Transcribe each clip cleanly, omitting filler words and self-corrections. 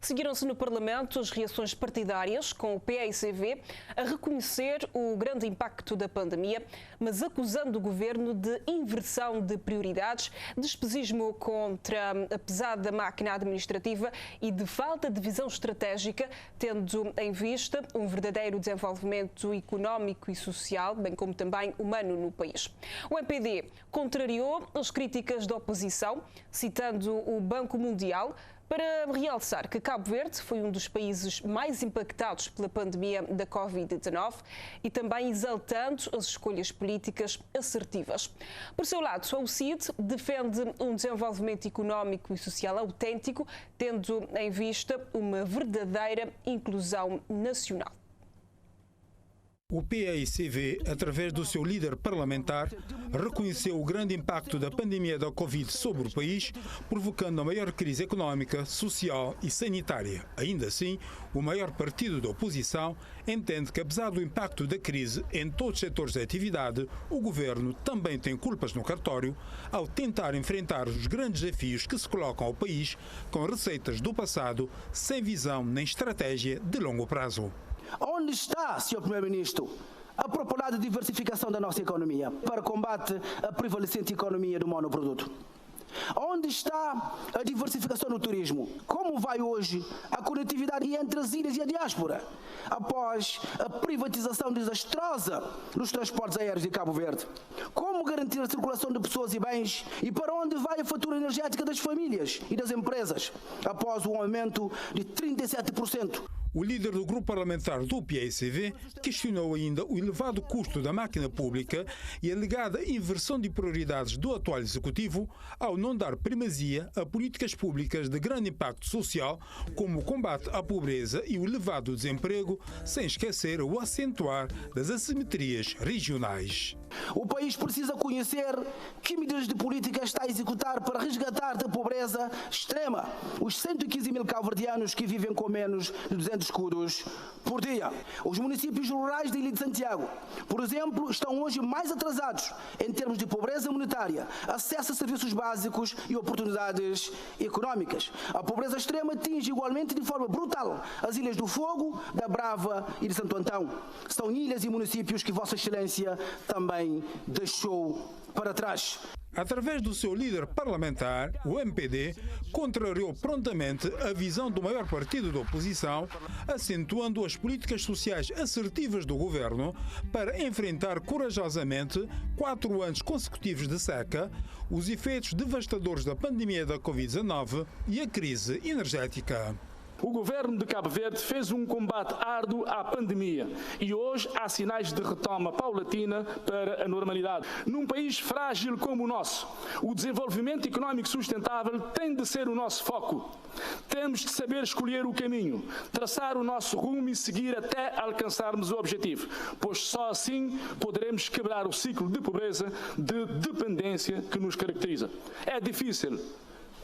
Seguiram-se no Parlamento as reações partidárias, com o PAICV a reconhecer o grande impacto da pandemia, mas acusando o governo de inversão de prioridades, despesismo contra a pesada máquina administrativa e de falta de visão estratégica, tendo em vista um verdadeiro desenvolvimento económico e social, bem como também humano no país. O MPD contrariou as críticas da oposição, citando o Banco Mundial, para realçar que Cabo Verde foi um dos países mais impactados pela pandemia da Covid-19 e também exaltando as escolhas políticas assertivas. Por seu lado, o CID defende um desenvolvimento económico e social autêntico, tendo em vista uma verdadeira inclusão nacional. O PAICV, através do seu líder parlamentar, reconheceu o grande impacto da pandemia da Covid sobre o país, provocando a maior crise económica, social e sanitária. Ainda assim, o maior partido da oposição entende que, apesar do impacto da crise em todos os setores de atividade, o governo também tem culpas no cartório ao tentar enfrentar os grandes desafios que se colocam ao país com receitas do passado, sem visão nem estratégia de longo prazo. Onde está, Sr. Primeiro-Ministro, a propalada diversificação da nossa economia para combate à prevalecente economia do monoproduto? Onde está a diversificação do turismo? Como vai hoje a conectividade entre as ilhas e a diáspora, após a privatização desastrosa dos transportes aéreos de Cabo Verde? Como garantir a circulação de pessoas e bens? E para onde vai a fatura energética das famílias e das empresas, após o aumento de 37%? O líder do grupo parlamentar do PAICV questionou ainda o elevado custo da máquina pública e a alegada inversão de prioridades do atual executivo ao não dar primazia a políticas públicas de grande impacto social, como o combate à pobreza e o elevado desemprego, sem esquecer o acentuar das assimetrias regionais. O país precisa conhecer que medidas de política está a executar para resgatar da pobreza extrema os 115 mil cabo-verdianos que vivem com menos de 200 escudos por dia. Os municípios rurais da Ilha de Santiago, por exemplo, estão hoje mais atrasados em termos de pobreza monetária, acesso a serviços básicos e oportunidades económicas. A pobreza extrema atinge igualmente de forma brutal as Ilhas do Fogo, da Brava e de Santo Antão. São ilhas e municípios que Vossa Excelência também deixou para trás. Através do seu líder parlamentar, o MPD contrariou prontamente a visão do maior partido da oposição, acentuando as políticas sociais assertivas do governo para enfrentar corajosamente 4 anos consecutivos de seca, os efeitos devastadores da pandemia da Covid-19 e a crise energética. O governo de Cabo Verde fez um combate árduo à pandemia e hoje há sinais de retoma paulatina para a normalidade. Num país frágil como o nosso, o desenvolvimento económico sustentável tem de ser o nosso foco. Temos de saber escolher o caminho, traçar o nosso rumo e seguir até alcançarmos o objetivo, pois só assim poderemos quebrar o ciclo de pobreza, de dependência que nos caracteriza. É difícil.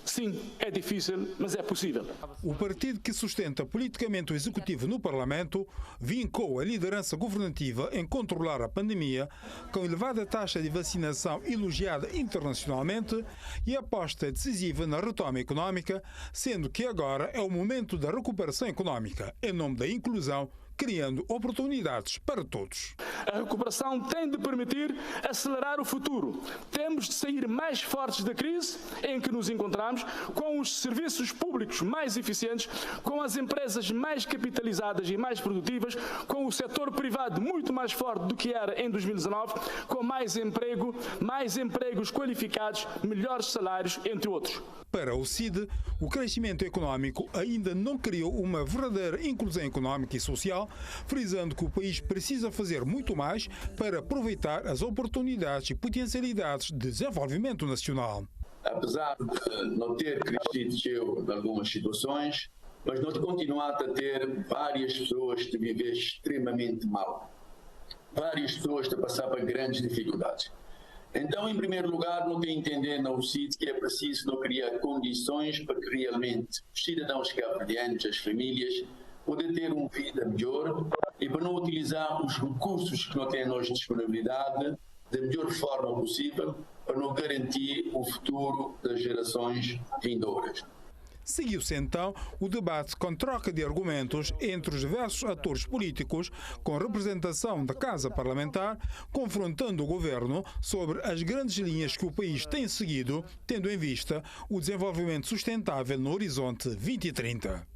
Sim, é difícil, mas é possível. O partido que sustenta politicamente o executivo no Parlamento vincou a liderança governativa em controlar a pandemia, com elevada taxa de vacinação elogiada internacionalmente e aposta decisiva na retoma económica, sendo que agora é o momento da recuperação económica, em nome da inclusão, criando oportunidades para todos. A recuperação tem de permitir acelerar o futuro. Temos de sair mais fortes da crise em que nos encontramos, com os serviços públicos mais eficientes, com as empresas mais capitalizadas e mais produtivas, com o setor privado muito mais forte do que era em 2019, com mais emprego, mais empregos qualificados, melhores salários, entre outros. Para o CID, o crescimento económico ainda não criou uma verdadeira inclusão económica e social, frisando que o país precisa fazer muito mais para aproveitar as oportunidades e potencialidades de desenvolvimento nacional. Apesar de não ter crescido em algumas situações, mas nós continuamos a ter várias pessoas que vivem extremamente mal, várias pessoas que passam por grandes dificuldades. Então, em primeiro lugar, não tem entender na UCID que é preciso não criar condições para que realmente os cidadãos cabo-verdianos, as famílias, poder ter uma vida melhor e para não utilizar os recursos que não têm hoje disponibilidade da melhor forma possível para não garantir o futuro das gerações vindouras. Seguiu-se então o debate com troca de argumentos entre os diversos atores políticos, com representação da Casa Parlamentar, confrontando o governo sobre as grandes linhas que o país tem seguido, tendo em vista o desenvolvimento sustentável no Horizonte 2030.